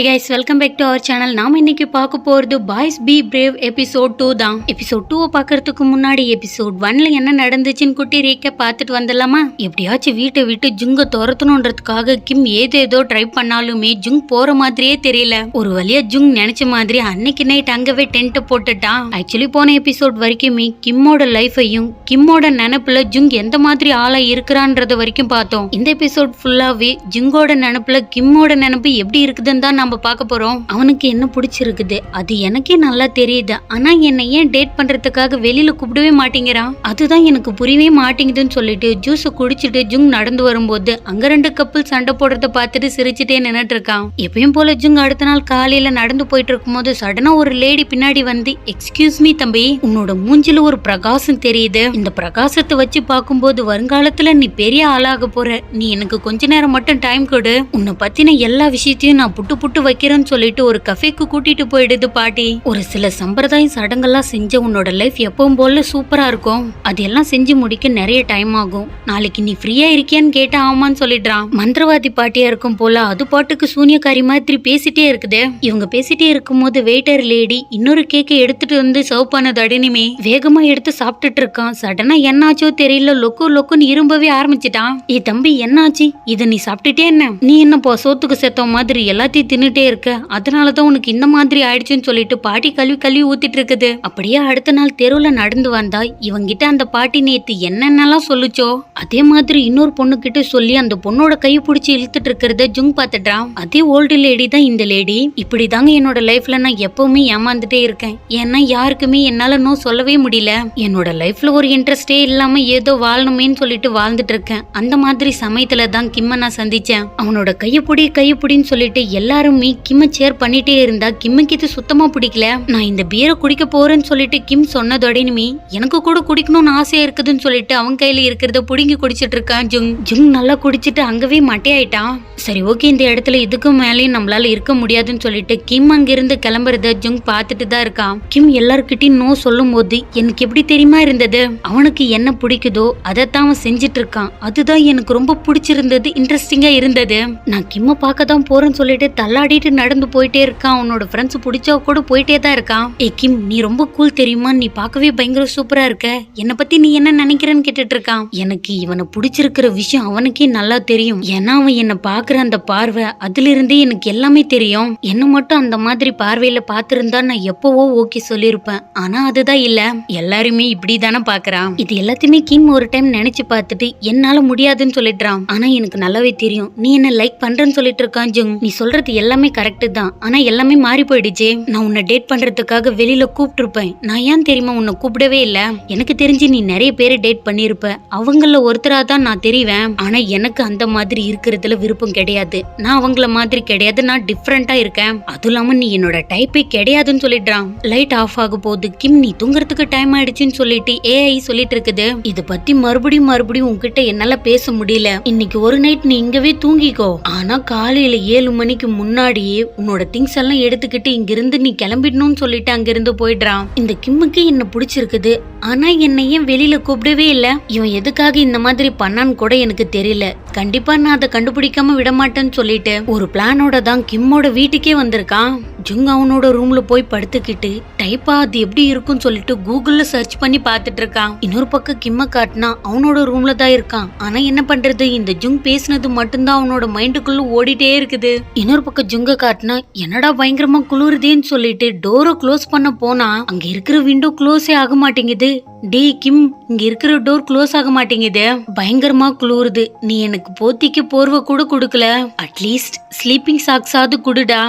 Hi guys, welcome back to our channel. நாம இன்னைக்கு பார்க்க போறது பாய்ஸ் பி பிரேவ் எபிசோட் 2 தான். எபிசோட் 2 பார்க்கறதுக்கு முன்னாடி எபிசோட் 1ல என்ன நடந்துச்சுன்னு குட்டி ரீக்கப் பார்த்துட்டு வந்துடலாமா? எப்படியாச்சும் வீட்டை விட்டு ஜுங்க துரத்தணுன்றதுக்காக கிம் ஏதேதோ ட்ரை பண்ணாலுமே ஜுங் போற மாதிரியே தெரியல. ஒரு வழியா ஜுங் நினைச்ச மாதிரி அன்னைக்கு நைட் அங்கவே டென்ட் போட்டுட்டான். ஆக்சுவலி போன எபிசோட் வரைக்குமே கிம்மோட லைஃபையும் கிம்மோட நினைப்புல ஜுங் எந்த மாதிரி ஆளா இருக்கிறான்றது வரைக்கும் பார்த்தோம். இந்த எபிசோட் ஃபுல்லாவே ஜுங்கோட நினைப்புல கிம்மோட நினைப்பு எப்படி இருக்குதுன்னு தான் நம்ம பார்க்க போறோம். அவனுக்கு என்ன பிடிச்சிருக்குது அது எனக்கே நல்லா தெரியுது. ஆனா என்ன ஏன் டேட் பண்றதுக்காக வெளியில கூப்பிடவே மாட்டேங்கிறான், அதுதான் எனக்கு புரியவே மாட்டேங்குதுன்னு சொல்லிட்டு ஜூஸ் குடிச்சிட்டு ஜுங் நடந்து வரும்போது அங்க 2 கப்பல் சண்டை போடுறத பார்த்துட்டு சிரிச்சுட்டே நின்னுட்டு இருக்கான். எப்பயும் போல ஜுங் அடுத்த நாள் காலையில நடந்து போயிட்டு இருக்கும் போது சடனா ஒரு லேடி பின்னாடி வந்து, எக்ஸ்கியூஸ் மீ தம்பி, உன்னோட மூஞ்சில ஒரு பிரகாசம் தெரியுது. இந்த பிரகாசத்தை வச்சு பார்க்கும்போது வருங்காலத்துல நீ பெரிய ஆளாக போற. நீ எனக்கு கொஞ்ச நேரம் மட்டும் டைம் கொடு. உன்னை பத்தின எல்லா விஷயத்தையும் நான் புட்டு வைக்கிறேன்னு சொல்லிட்டு ஒரு கஃபேக்கு கூட்டிட்டு போயிடுது பாட்டி. ஒரு சில சம்பிரதாய சடங்கெல்லாம் செஞ்ச உன்னோட லைஃப் எப்பவும் போல சூப்பரா இருக்கும். அதெல்லாம் செஞ்சு முடிக்க நிறைய டைம் ஆகும். நாளைக்கு நீ ஃப்ரீயா இருக்கியான்னு கேட்டா ஆமான்னு சொல்லிடுறான். மந்திரவாதி பாட்டியா இருக்கும் போல அது பாட்டுக்கு சூனியக்காரி மாதிரி பேசிட்டே இருக்குது. இவங்க பேசிட்டே இருக்கும் போது வெயிட்டர் லேடி இன்னொரு கேக்கை எடுத்துட்டு வந்து சர்வ் பண்ணது அடனிமே வேகமா எடுத்து சாப்பிட்டுட்டு இருக்கான். சடனா என்னாச்சோ தெரியல, லொக்குன்னு இரும்பவே ஆரம்பிச்சிட்டான். ஏ தம்பி, என்னாச்சு? இத நீ சாப்பிட்டுட்டே என்ன? நீ என்ன போ சோத்துக்கு செத்த மாதிரி எல்லாத்தையும் தின்னுட்டே இருக்க, அதனாலதான் உனக்கு இந்த மாதிரி ஆயிடுச்சுன்னு சொல்லிட்டு பாட்டி கழுவி ஊத்திட்டு இருக்குது. அப்படியே அடுத்த நாள் தெருவுல நடந்து வந்தா இவங்கிட்ட அந்த பாட்டி நேத்து என்னென்னலாம் சொல்லுச்சோ அதே மாதிரி இன்னொரு பொண்ணு கிட்ட சொல்லி அந்த பொண்ணோட கையை பிடிச்சி இழுத்துட்டு இருக்கிறத ஜுங் பாத்துட்டான். அதே ஓல்டு லேடி தான் இந்த லேடி. இப்படிதாங்க என்னோட லைஃப்ல நான் எப்பவுமே ஏமாந்துட்டே இருக்கேன். ஏன்னா யாருக்குமே என்னால நோ சொல்லவே முடியல. என்னோட லைஃப்ல ஒரு இன்ட்ரெஸ்டே இல்லாம ஏதோ வாழணுமேன்னு சொல்லிட்டு வாழ்ந்துட்டு இருக்கேன். அந்த மாதிரி சமயத்துல தான் கிம்ம நான் சந்திச்சேன். அவனோட கையப்புடின்னு சொல்லிட்டு எல்லாருமே கிம்ம சேர் பண்ணிட்டே இருந்தா கிம்முக்கு இது சுத்தமா பிடிக்கல. நான் இந்த பீரை குடிக்க போறேன்னு சொல்லிட்டு கிம் சொன்னதோடனுமே எனக்கு கூட குடிக்கணும்னு ஆசையா இருக்குதுன்னு சொல்லிட்டு அவன் கையில இருக்கிறத புடுங்கி குடிச்சிட்டு இருக்கான். ஜுங் நல்லா குடிச்சிட்டு அங்கவே மட்டையாயிட்டான். சரி ஓகே, இந்த இடத்துல இதுக்கு மேலேயும் நம்மளால இருக்க முடியாதுன்னு சொல்லிட்டு கிம் அங்கிருந்து கிளம்புறத ஜுங் பார்த்துட்டு தான் இருக்கான். கிம் எல்லார்கிட்டையும் நோ சொல்லும் போது எனக்கு எப்படி தெரியுமா இருந்தது, அவனுக்கு என்ன பிடிக்குதோ அதைத்தான் அவன் செஞ்சிட்டு இருக்கான். அதுதான் எனக்கு ரொம்ப பிடிச்சிருந்தது, இன்ட்ரெஸ்டிங்கா இருந்தது. நான் கிம்ம பார்க்க தான் போறேன்னு சொல்லிட்டு தள்ளாடிட்டு நடந்து போயிட்டே இருக்கான். அவனோட ஃப்ரெண்ட்ஸ் பிடிச்சா கூட போயிட்டே தான் இருக்கான். ஏ கிம், நீ ரொம்ப கூல் தெரியுமா, நீ பார்க்கவே பயங்கர சூப்பரா இருக்க, என்னை பத்தி நீ என்ன நினைக்கிறேன்னு கேட்டுட்டு இருக்கான். எனக்கு இவனை பிடிச்சிருக்கிற விஷயம் அவனுக்கே நல்லா தெரியும். ஏன்னா அவன் என்ன பாக்குற அந்த பார்வை, அதுல இருந்தே எனக்கு எல்லாமே தெரியும். என்ன மட்டும் அந்த மாதிரி பார்வையில பாத்திருந்தா நான் எப்பவோ ஓகே சொல்லிருப்பேன். ஆனா அதுதான் இல்ல, எல்லாருமே இப்படிதானே பாக்குறான். இது எல்லாத்தையுமே கிம் ஒரு டைம் நினைச்சு பார்த்துட்டு என்னால முடியாதுன்னு சொல்லிடுறான். ஆனா எனக்கு நல்லாவே தெரியும் நீ என்ன லைக் பண்றேன்னு சொல்லிட்டு இருக்கான். ஜுங், நீ சொல்றது எல்லாமே கரெக்ட் தான், ஆனா எல்லாமே மாறி போயிடுச்சு. நான் உன்னை டேட் பண்றதுக்காக வெளியில கூப்பிட்டு இருப்பேன். நான் ஏன் தெரியுமா உன்னை கூப்பிடவே இல்ல. எனக்கு தெரிஞ்சு நீ நிறைய பேரை டேட் பண்ணிருப்ப, அவங்கள ஒருத்தரா தான் நான் தெரிவேன். ஆனா எனக்கு அந்த மாதிரி இருக்கிறதுல விருப்பம் கிடையாது. நான் அவங்கள மாதிரி கிடையாது, நான் டிஃப்ரெண்டா இருக்கேன். அதுவும் இல்லாம நீ என்னோட டைப்பே கிடையாதுன்னு சொல்லிடுறான். லைட் ஆஃப் ஆக போகுது. கிம், நீ தூங்குறதுக்கு டைம் ஆயிடுச்சுன்னு சொல்லிட்டு ஏஐ சொல்லிட்டு இருக்குது. இத பத்தி மறுபடியும் உன்கிட்ட என்னால பேச முடியல. இன்னைக்கு ஒரு நைட் நீ இங்கவே தூங்கிக்கோ. ஆனா காலையில 7 மணிக்கு முன்னாடியே உன்னோட திங்ஸ் எல்லாம் எடுத்துக்கிட்டு இங்கிருந்து நீ கிளம்பிடணும்னு சொல்லிட்டு அங்கிருந்து போயிடுறான். இந்த கிம்முக்கு என்ன பிடிச்சிருக்குது, ஆனா என்னை ஏன் வெளியில கூப்பிடவே இல்ல. இவன் எதுக்காக இந்த மாதிரி பண்ணான்னு கூட எனக்கு தெரியல. கண்டிப்பா நான் அதை கண்டுபிடிக்காம விட மாட்டேன்னு சொல்லிட்டு ஒரு பிளானோட தான் கிம்மோட வீட்டுக்கே வந்திருக்கான். ஜுங் அவனோட ரூம்ல போய் படுத்துக்கிட்டு டைப்பா அது எப்படி இருக்கும்னு சொல்லிட்டு கூகுள்ல சர்ச் பண்ணி பாத்துட்டு இருக்கான். இன்னொரு பக்கம் கிம்ம காட்டினா அவனோட ரூம்ல தான் இருக்கான். ஆனா என்ன பண்றது, இந்த ஜுங் பேசினது மட்டும்தான் அவனோட மைண்டுக்குள்ள ஓடிட்டே இருக்குது. இன்னொரு பக்கம் ஜுங்க காட்டினா என்னடா பயங்கரமா குளிருதேன்னு சொல்லிட்டு டோரை க்ளோஸ் பண்ண போனா அங்க இருக்கிற விண்டோ க்ளோஸே ஆக மாட்டேங்குது. டே கிம், இங்க இருக்கிற டோர் க்ளோஸ் ஆக மாட்டேங்குது, பயங்கரமா குளிருது. நீ எனக்கு போத்திக்கு போர்வை கூட கொடுக்கல, அட்லீஸ்ட் ஸ்லீப்பிங் சாக்ஸாவது குடுடா.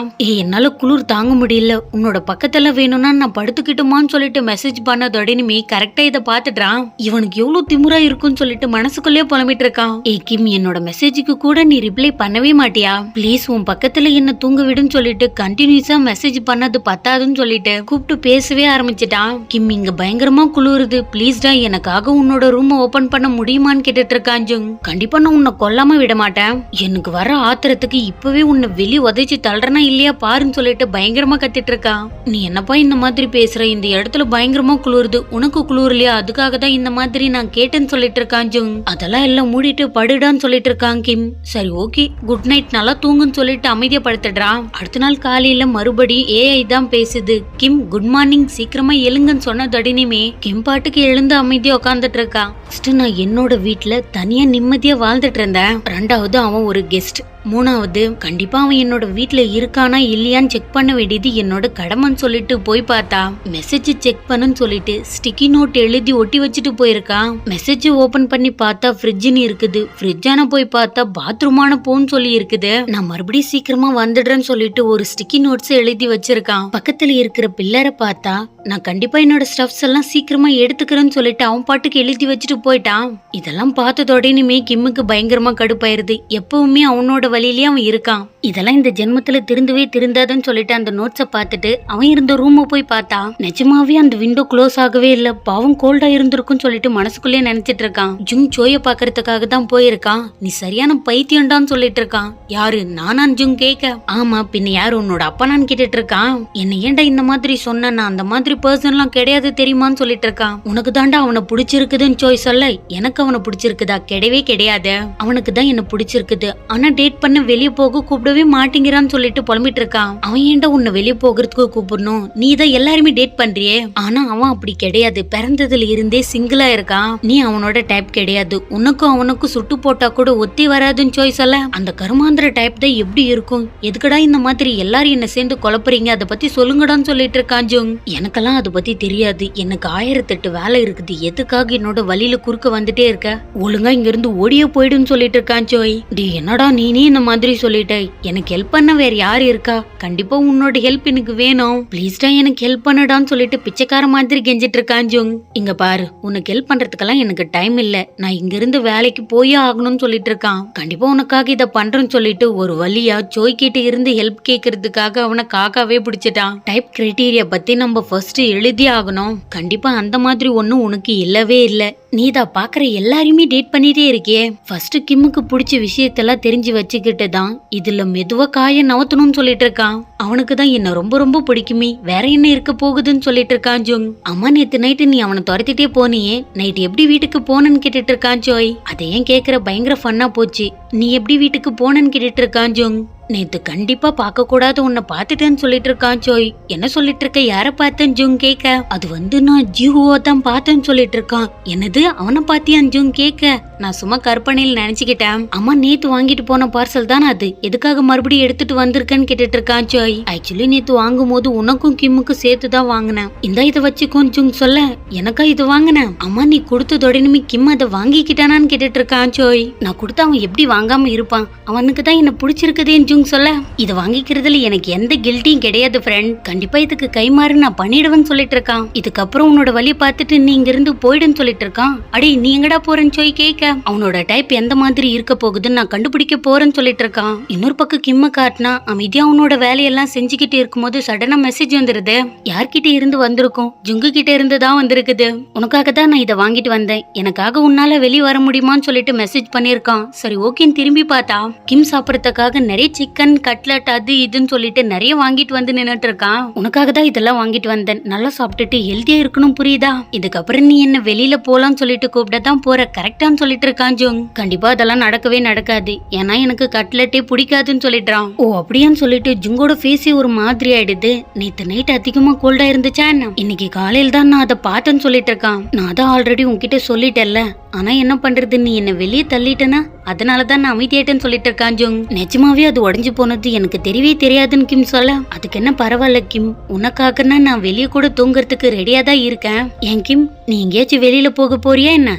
என்னால குளிர் தாங்க முடியல, உன்னோட பக்கத்துல வேணும்னா நான் படுத்துக்கிட்டுமான்னு சொல்லிட்டு மெசேஜ் பண்ணதோடனுமே கரெக்டா இதை பாத்துட்டான். இவனுக்கு எவ்வளவு திமுறா இருக்குன்னு சொல்லிட்டு மனசுக்குள்ளே புலம்பிட்டு இருக்கான். கிம், என்னோட மெசேஜுக்கு கூட நீ ரிப்ளை பண்ணவே மாட்டியா? பிளீஸ் உன் பக்கத்துல என்ன தூங்க விடுன்னு சொல்லிட்டு கண்டினியூஸா மெசேஜ் பண்ணது பத்தாதுன்னு சொல்லிட்டு கூப்பிட்டு பேசவே ஆரம்பிச்சிட்டான். கிம், இங்க பயங்கரமா குளிருது, ப்ளீஸ்டா எனக்காக உன்னோட ரூம் ஓபன் பண்ண முடியுமான்னு கேட்டுட்டு இருக்கான் ஜுங். கண்டிப்பா நான் உன்னை கொல்லாம விட மாட்டேன். எனக்கு வர ஆத்திரத்துக்கு இப்பவே உன்னை வெளி உதைச்சு தள்ளுறனா இல்லையா பாருன்னு சொல்லிட்டு பயங்கரமா கத்திட்டு இருக்கா. நீ என்னப்பா இந்த மாதிரி பேசுற, இந்த இடத்துல பயங்கரமா குளிருது, உனக்கு குளிரலையா, அதுக்காக தான் இந்த மாதிரி நான் கேட்டேன்னு சொல்லிட்டு இருக்கான் ஜுங். அதெல்லாம் எல்லாம் மூடிட்டு படுடான்னு சொல்லிட்டு இருக்கான் கிம். சரி ஓகே குட் நைட், நல்லா தூங்குன்னு சொல்லிட்டு அமைதியா படுத்துடுறான். அடுத்த நாள் காலையில மறுபடியும் ஏஐ தான் பேசுது. கிம் குட் மார்னிங், சீக்கிரமா எழுங்கன்னு சொன்னதடினுமே கிம் பாட்டுக்கு எழுந்து அமைதியா உட்காந்துட்டு இருக்கா. நான் என்னோட வீட்டுல தனியா நிம்மதியா வாழ்ந்துட்டு இருந்தேன். ரெண்டாவது அவன் ஒரு கெஸ்ட். மூணாவது கண்டிப்பா அவன் என்னோட வீட்டுல இருக்கானா இல்லையான்னு செக் பண்ண வேண்டியது என்னோட கடமைன்னு சொல்லிட்டு போய் பார்த்தா மெசேஜ் செக் பண்ணுன்னு சொல்லிட்டு ஸ்டிக்கி நோட் எழுதி ஒட்டி வச்சுட்டு போயிருக்கான். மெசேஜ் ஓபன் பண்ணி பார்த்தா ஃப்ரிட்ஜ்னு இருக்குது. ஃப்ரிட்ஜான போய் பார்த்தா பாத்ரூமான போன்னு சொல்லி இருக்குது. நான் மறுபடியும் சீக்கிரமா வந்துடுறேன்னு சொல்லிட்டு ஒரு ஸ்டிக்கி நோட்ஸ் எழுதி வச்சிருக்கான். பக்கத்துல இருக்கிற பில்லரை பார்த்தா நான் கண்டிப்பா என்னோட ஸ்டப்ஸ் எல்லாம் சீக்கிரமா எடுத்துக்கிறேன்னு சொல்லிட்டு அவன் பாட்டுக்கு எழுதி வச்சுட்டு போயிட்டான். இதெல்லாம் பார்த்ததோடனுமே கிம்முக்கு பயங்கரமா கடுப்பாயிருது. எப்பவுமே அவனோட வழியிலேயே அவன் இருக்கான். இதெல்லாம் இந்த ஜென்மத்துல திருந்தவே திருந்தாதுன்னு சொல்லிட்டு அந்த நோட்ஸ பார்த்துட்டு அவன் இருந்த ரூம போய் பார்த்தா நிஜமாவே அந்த விண்டோ க்ளோஸ் ஆகவே இல்ல. பாவம் கோல்டா இருந்திருக்குன்னு சொல்லிட்டு மனசுக்குள்ளே நினைச்சிட்டு இருக்கான். ஜுங் சோய பாக்குறதுக்காக தான் போயிருக்கான். நீ சரியான பைத்தியம்டான்னு சொல்லிட்டு இருக்கான். யாரு நானான் ஜுங் கேட்க. ஆமா பின்ன யாரு உன்னோட அப்பனான்னு கேட்டுட்டு இருக்கான். என்ன ஏன்டா இந்த மாதிரி சொன்ன, நான் அந்த மாதிரி பர்சன் எல்லாம் கிடையாது தெரியுமான்னு சொல்லிட்டு இருக்கான். உனக்கு தாண்டா அவனை பிடிச்சிருக்குதுன்னு சோய் சொல்ல, எனக்கு அவனை பிடிச்சிருக்குதா? கிடையவே கிடையாது. அவனுக்கு தான் என்ன பிடிச்சிருக்குது, ஆனா டேட் பண்ண வெளியே போக கூப்பிடவே மாட்டேங்கிறான்னு சொல்லிட்டு புலம்பிட்டு இருக்கான். அவன் ஏன்டா உன்னை வெளியே போகிறதுக்கு கூப்பிடணும், நீ தான் எல்லாருமே டேட் பண்றியே. ஆனா அவன் அப்படி கிடையாது, பிறந்ததுல இருந்தே சிங்கிளா இருக்கான். நீ அவனோட டைப் கிடையாது, உனக்கும் அவனுக்கும் சுட்டு போட்டா கூட ஒத்தி வராதுன்னு சோய் சொல்ல, அந்த கருமாந்திர டைப் தான் எப்படி இருக்கும்? எதுக்கடா இந்த மாதிரி எல்லாரும் என்ன சேர்ந்து குழப்பறீங்க, அதை பத்தி சொல்லுங்கடான்னு சொல்லிட்டு இருக்கான் ஜுங். எனக்கெல்லாம் அதை பத்தி தெரியாது, எனக்கு 1008 வேலை இருக்குது, எதுக்காக என்னோட வழியில குறுக்க வந்துட்டே இருக்க? ஒழுங்கா இங்க இருந்து ஓடியே போயிடுன்னு சொல்லிட்டு இருக்கான் ஜோய். டி என்னடா நீ இந்த மாதிரி சொல்லிட்ட, எனக்கு ஹெல்ப் பண்ண வேற யாரு இருக்கா? கண்டிப்பா உன்னோட ஹெல்ப் எனக்கு வேணும், ப்ளீஸ்டா எனக்கு ஹெல்ப் பண்ணடான்னு சொல்லிட்டு பிச்சைக்கார மாதிரி கெஞ்சிட்டு இருக்கான் ஜோங். இங்க பாரு, உனக்கு ஹெல்ப் பண்றதுக்கெல்லாம் எனக்கு டைம் இல்ல, நான் இங்க இருந்து வேலைக்கு போயே ஆகணும்னு சொல்லிட்டு இருக்கான். கண்டிப்பா உனக்காக இத பண்றேன்னு சொல்லிட்டு ஒரு வழியா ஜோய் கிட்ட இருந்து ஹெல்ப் கேக்குறதுக்காக அவனை காக்காவே பிடிச்சிட்டான். டைப் கிரைட்டீரியா பத்தி நம்ம ஃபர்ஸ்ட் எழுதி ஆகணும். கண்டிப்பா அந்த மாதிரி ஒண்ணும் உனக்கு இல்லவே இல்ல, நீதா பாக்குற எல்லாரையுமே டேட் பண்ணிட்டே இருக்கே. ஃபர்ஸ்ட் கிம்முக்கு பிடிச்ச விஷயத்தெல்லாம் தெரிஞ்சு வச்சுக்கிட்டு தான் இதுல மெதுவா காய நவத்தணும்னு சொல்லிட்டு இருக்கான். அவனுக்கு தான் என்ன ரொம்ப ரொம்ப பிடிக்குமே, வேற என்ன இருக்க போகுதுன்னு சொல்லிட்டு இருக்கான் ஜோங். அம்மா நேத்து நைட்டு நீ அவனை துரத்திட்டே போனியே, நைட் எப்படி வீட்டுக்கு போனன்னு கேட்டுட்டு இருக்கான் ஜோய். அதையும் கேக்குற பயங்கர ஃபன்னா போச்சு. நீ எப்படி வீட்டுக்கு போனன்னு கேட்டுட்டு இருக்கான் ஜோங். நேத்து கண்டிப்பா பார்க்க கூடாது உன்னை பாத்துட்டேன்னு சொல்லிட்டு இருக்கான் ஜோய். என்ன சொல்லிட்டு இருக்க, யார பார்த்தேன் ஜூங் கேட்க. அது நான் ஜிஹுவோ தான் பார்த்தேன்னு சொல்லிட்டு இருக்கான். என்னது அவனை பாத்தியான் ஜூங் கேட்க. நான் சும்மா கற்பனையில் நினைச்சுக்கிட்டேன். அம்மா நேத்து வாங்கிட்டு போன பார்சல் தான் அது, எதுக்காக மறுபடியும் எடுத்துட்டு வந்திருக்கேன்னு கேட்டுட்டு இருக்கான் ஜோய். ஆக்சுவலி நேத்து வாங்கும் போது உனக்கும் கிம்முக்கும் சேர்த்துதான் வாங்கினேன், இந்த இதை வச்சுக்கோன்னு ஜூங் சொல்ல, எனக்கா இது வாங்கினேன். அம்மா நீ கொடுத்ததோடனுமே கிம் அதை வாங்கிக்கிட்டானான்னு கேட்டுட்டு இருக்கான் ஜோய். நான் கொடுத்த அவன் எப்படி வாங்காம இருப்பான், அவனுக்கு தான் என்ன பிடிச்சிருக்குதேன்னு ஜூங் சொல்ல, இத வாங்கிக்கிறதுல எனக்கு எந்த கில்ட்டியும் கிடையாது ஃப்ரெண்ட், கண்டிப்பா இதுக்கு கைமாறு நான் பண்ணிடுவேன்னு சொல்லிட்டு இருக்கான். இதுக்கப்புறம் உன்னோட வழி பார்த்துட்டு நீ இங்க இருந்து போயிடுன்னு சொல்லிட்டு இருக்கான். அடே நீ எங்கடா போறேன்னு சொல்லி கேட்க. அவனோட டைப் எந்த மாதிரி இருக்க போகுதுன்னு நான் கண்டுபிடிக்க போறேன்னு சொல்லிட்டு இருக்கான். இன்னொரு பக்கம் கிம்ம காட்டினா அமைதியா அவனோட வேலையெல்லாம் செஞ்சுக்கிட்டு இருக்கும்போது சடனா மெசேஜ் வந்துருது. யார்கிட்ட இருந்து வந்திருக்கும்? ஜுங்கு கிட்ட இருந்து தான் வந்திருக்குது. உனக்காக தான் நான் இதை வாங்கிட்டு வந்தேன், எனக்காக உன்னால வெளியே வர முடியுமான்னு சொல்லிட்டு மெசேஜ் பண்ணிருக்கான். சரி ஓகேன்னு திரும்பி பார்த்தா கிம் சாப்பிடறதுக்காக நிறைய சிக்கன் கட்லட் அது இதுன்னு சொல்லிட்டு நிறைய வாங்கிட்டு வந்து நின்னுட்டு இருக்கான். உனக்காக தான் இதெல்லாம் வாங்கிட்டு வந்தேன், நல்லா சாப்பிட்டுட்டு ஹெல்தியா இருக்கணும் புரியுதா? இதுக்கப்புறம் நீ என்ன வெளியில போலான்னு சொல்லிட்டு கூப்பிடதான் போற, கரெக்டான்னு சொல்லிட்டு இருக்கான் ஜோங். கண்டிப்பா அதெல்லாம் நடக்கவே நடக்காது, ஏன்னா எனக்கு கட்லட்டே பிடிக்காதுன்னு சொல்லிடுறான். ஓ அப்படியான்னு சொல்லிட்டு ஜுங்கோட ஃபேஸே ஒரு மாதிரி ஆயிடுது. நேத்து நைட் அதிகமா கோல்டா இருந்துச்சா என்ன, இன்னைக்கு காலையில தான் நான் அதை பார்த்தேன்னு சொல்லிட்டு இருக்கான். நான் தான் ஆல்ரெடி உன்கிட்ட சொல்லிட்டேன்ல, ஆனா என்ன பண்றது, நீ என்ன வெளியே தள்ளிட்டனா, அதனாலதான் நான் அமைதியாயிட்டேன்னு சொல்லிட்டு இருக்கான் ஜோங். நிஜமாவே அது உடஞ்சு போனது எனக்கு தெரியவே தெரியாதுன்னு கிம் சொல்ல, அதுக்கு என்ன பரவாயில்ல கிம், உனக்காகனா நான் வெளியே கூட தூங்குறதுக்கு ரெடியா தான் இருக்கேன். ஏன் கிம் நீ எங்கேயாச்சும் வெளியில போக போறியா என்ன,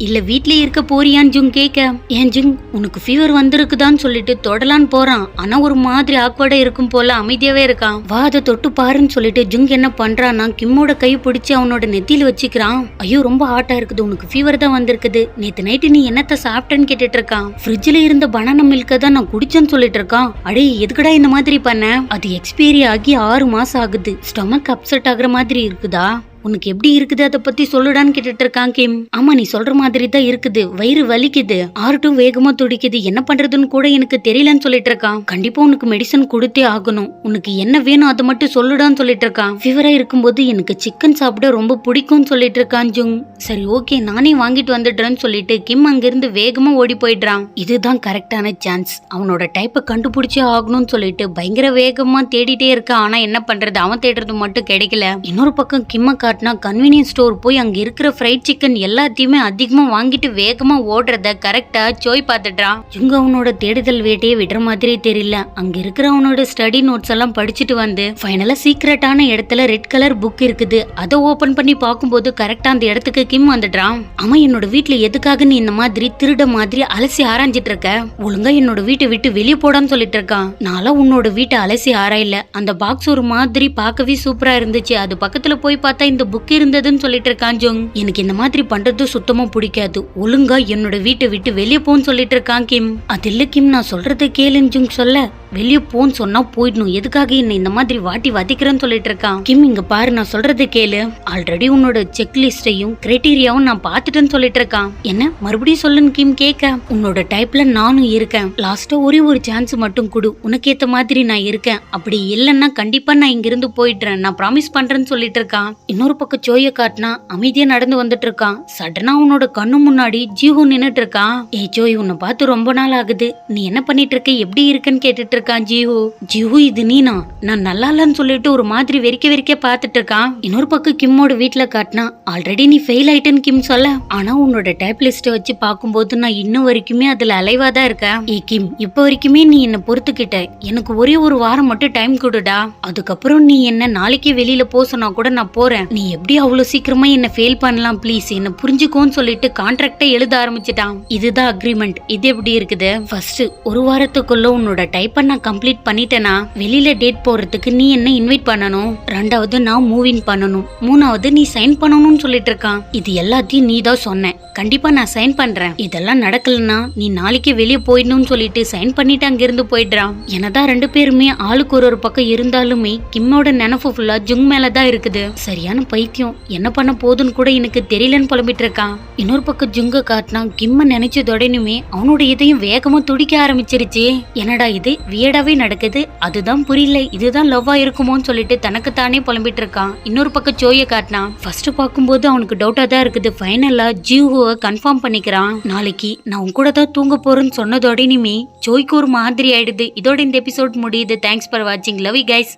இல்ல வீட்லயே இருக்க போறியான்னு ஜுங் கேட்க. ஏன் ஜுங் உனக்கு ஃபீவர் வந்திருக்குதான்னு சொல்லிட்டு தொடலான்னு போறான். ஆனா ஒரு மாதிரி ஆக்வர்டா இருக்கும் போல அமைதியாவே இருக்கான். வா அதை தொட்டு பாருன்னு சொல்லிட்டு ஜுங் என்ன பண்றான்னா கிம்மோட கை பிடிச்சு அவனோட நெத்தியில வச்சுக்கிறான். ஐயோ ரொம்ப ஹாட்டா இருக்குது, உனக்கு ஃபீவர் தான் வந்திருக்குது, நேத்து நைட்டு நீ என்னத்த சாப்பிட்டேன்னு கேட்டுட்டு இருக்கான். ஃப்ரிட்ஜ்ல இருந்த பனானா மில்க தான் நான் குடிச்சேன்னு சொல்லிட்டு இருக்கான். அடே எதுக்கடா இந்த மாதிரி பண்ண, அது எக்ஸ்பைரி ஆகி 6 மாசம் ஆகுது, ஸ்டொமக் அப்செட் ஆகுற மாதிரி இருக்குதா? உனக்கு எப்படி இருக்குது அதை பத்தி சொல்லுடான்னு கேட்டுட்டு இருக்கான் கிம். ஆமா நீ சொல்ற மாதிரி தான் இருக்குது, வயிறு வலிக்குது, ஆர்ட்டும் வேகமா துடிக்குது, என்ன பண்றதுன்னு கூட எனக்கு தெரியலன்னு சொல்லிட்டு இருக்கான். கண்டிப்பா உனக்கு மெடிசன் கொடுத்தே ஆகணும், உனக்கு என்ன வேணும் அதை மட்டும் சொல்லுடான்னு சொல்லிட்டு இருக்கான். ஃபீவரா இருக்கும்போது எனக்கு சிக்கன் சாப்பிட ரொம்ப பிடிக்கும்னு சொல்லிட்டு இருக்கான் ஜுங். சரி ஓகே நானே வாங்கிட்டு வந்துடுறேன்னு சொல்லிட்டு கிம் அங்கிருந்து வேகமா ஓடி போயிடுறான். இதுதான் கரெக்டான சான்ஸ், அவனோட டைப்பை கண்டுபிடிச்சே ஆகணும்னு சொல்லிட்டு பயங்கர வேகமா தேடிட்டே இருக்கான். ஆனா என்ன பண்றது, அவன் தேடுறது மட்டும் கிடைக்கல. இன்னொரு பக்கம் கிம்ம காட்டினா கன்வீனியன்ஸ் ஸ்டோர் போய் அங்க இருக்கிற ஃப்ரைட் சிக்கன் எல்லாத்தையுமே அதிகமா வாங்கிட்டு வேகமா ஓடுறத கரெக்டா சோய் பார்த்துட்டான். இவங்க அவனோட தேடுதல் வேட்டையை விடுற மாதிரி தெரியல. அங்க இருக்கிற அவனோட ஸ்டடி நோட்ஸ் எல்லாம் படிச்சுட்டு வந்து ஃபைனலா சீக்ரெட்டான இடத்துல ரெட் கலர் புக் இருக்குது, அதை ஓபன் பண்ணி பார்க்கும்போது கரெக்டா அந்த இடத்துக்கு கிம் வந்துடுறான். அவன் என்னோட வீட்டுல எதுக்காக நீ இந்த மாதிரி திருட மாதிரி அலசி ஆராய்ஞ்சிட்டு இருக்க, ஒழுங்கா என்னோட வீட்டை விட்டு வெளியே போடான்னு சொல்லிட்டு இருக்கான். நான்லாம் உன்னோட வீட்டை அலசி ஆராயில, அந்த பாக்ஸ் ஒரு மாதிரி பார்க்கவே சூப்பரா இருந்துச்சு, அது பக்கத்துல போய் பார்த்தா இந்த புக் இருந்ததுன்னு சொல்லிட்டு இருக்கான் ஜோங். எனக்கு இந்த மாதிரி பண்றது சுத்தமா பிடிக்காது, ஒழுங்கா என்னோட வீட்டை விட்டு வெளியே போன்னு சொல்லிட்டு இருக்கான் கிம். அது இல்ல கிம் நான் சொல்றதை கேளுன்னு ஜோங் சொல்ல, வெளியே போன்னு சொன்னா போயிடணும், எதுக்காக என்ன இந்த மாதிரி வாட்டி வதிக்கிறேன்னு சொல்லிட்டு இருக்கான். கிம் இங்க பாரு நான் சொல்றதை கேளு, ஆல்ரெடி உன்னோட செக் லிஸ்டையும் கிரைட்டீரியாவும் நான் பாத்துட்டேன்னு சொல்லிட்டு இருக்கான். என்ன மறுபடியும் சொல்லுன்னு கிம் கேட்க, உன்னோட டைப்ல நானும் இருக்கேன், லாஸ்டா ஒரே ஒரு சான்ஸ் மட்டும் கொடு, உனக்கு ஏத்த மாதிரி நான் இருக்கேன், அப்படி இல்லன்னா கண்டிப்பா நான் இங்க இருந்து போயிடுறேன், நான் ப்ராமிஸ் பண்றேன்னு சொல்லிட்டு இருக்கான். இன்னொரு பக்கம் சோய காட்டினா அமைதியா நடந்து வந்துட்டு இருக்கான். சடனா உன்னோட கண்ணு முன்னாடி ஜீஹு நின்னுட்டு இருக்கான். ஏய் ஜோய் உன்னை பார்த்து ரொம்ப நாள் ஆகுது, நீ என்ன பண்ணிட்டு இருக்க, எப்படி இருக்குன்னு கேட்டுட்டு இருக்கான் ஜீஹு. ஜீஹு இது நீனா, நான் நல்லா இல்லன்னு சொல்லிட்டு ஒரு மாதிரி வெறிக்க பாத்துட்டு இருக்கான். இன்னொரு பக்கம் கிம்மோட வீட்டுல காட்டினா ஆல்ரெடி நீ ஃபெயில் ஆயிட்டேன்னு கிம் சொல்ல, ஆனா உன்னோட டைப் லிஸ்ட வச்சு பார்க்கும்போது நான் இன்னும் வரைக்குமே அதுல அலைவாதான் இருக்கேன். ஏ கிம் இப்ப வரைக்குமே நீ என்ன பொறுத்துக்கிட்ட, எனக்கு ஒரே ஒரு வாரம் மட்டும் டைம் கொடுடா, அதுக்கப்புறம் நீ என்ன நாளைக்கு வெளியில போ சொன்னா கூட நான் போறேன், நீ எப்படி அவ்வளவு சீக்கிரமா என்ன ஃபெயில் பண்ணலாம், ப்ளீஸ் என்ன புரிஞ்சுக்கோன்னு சொல்லிட்டு கான்ட்ராக்டை எழுத ஆரம்பிச்சிட்டான். இதுதான் அக்ரிமெண்ட், இது எப்படி இருக்குது, ஃபர்ஸ்ட் ஒரு வாரத்துக்குள்ள உன்னோட டைப்பை நான் கம்ப்ளீட் பண்ணிட்டேனா வெளியில டேட் போறதுக்கு நீ என்ன இன்வைட் பண்ணணும், ரெண்டாவது நான் மூவின் பண்ணணும், மூணாவது நீ சைன் பண்ணணும்னு சொல்லிட்டு இருக்கான். இது எல்லாத்தையும் நீ தான் சொன்ன, கண்டிப்பா நான் சைன் பண்றேன், இதெல்லாம் நடக்கலன்னா நீ நாளைக்கு வெளியே போயிடணும்னு சொல்லிட்டு சைன் பண்ணிட்டு அங்கிருந்து போயிடுறான். என்னதான் ரெண்டு பேருமே ஆளுக்கு ஒரு பக்கம் இருந்தாலுமே கிம்மோட நினைப்பு ஃபுல்லா ஜுங் மேலதான் இருக்குது. சரியான பைத்தியம், என்ன பண்ண போதுன்னு கூட எனக்கு தெரியலன்னு புலம்பிட்டு இருக்கான். இன்னொரு பக்கம் ஜுங்க காட்டினா கிம்ம நினைச்சதோடனுமே அவனோட இதையும் வேகமா துடிக்க ஆரம்பிச்சிருச்சு. என்னடா இது வியடாவே நடக்குது, அதுதான் புரியல, இதுதான் லவ்வா இருக்குமோன்னு சொல்லிட்டு தனக்கு தானே புலம்பிட்டு இருக்கான். இன்னொரு பக்கம் சோய காட்டினா ஃபர்ஸ்ட் பார்க்கும்போது அவனுக்கு டவுட்டா தான் இருக்குது, ஃபைனலா ஜீஹுவை கன்ஃபார்ம் பண்ணிக்கிறான். நாளைக்கு நான் உன் கூட தான் தூங்க போறேன்னு சொன்னதோட இனிமே ஜோய்க்கு ஒரு மாதிரி ஆயிடுது. இதோட இந்த எபிசோட் முடியுது. தேங்க்ஸ் ஃபார் வாட்சிங், லவ் யூ கைஸ்.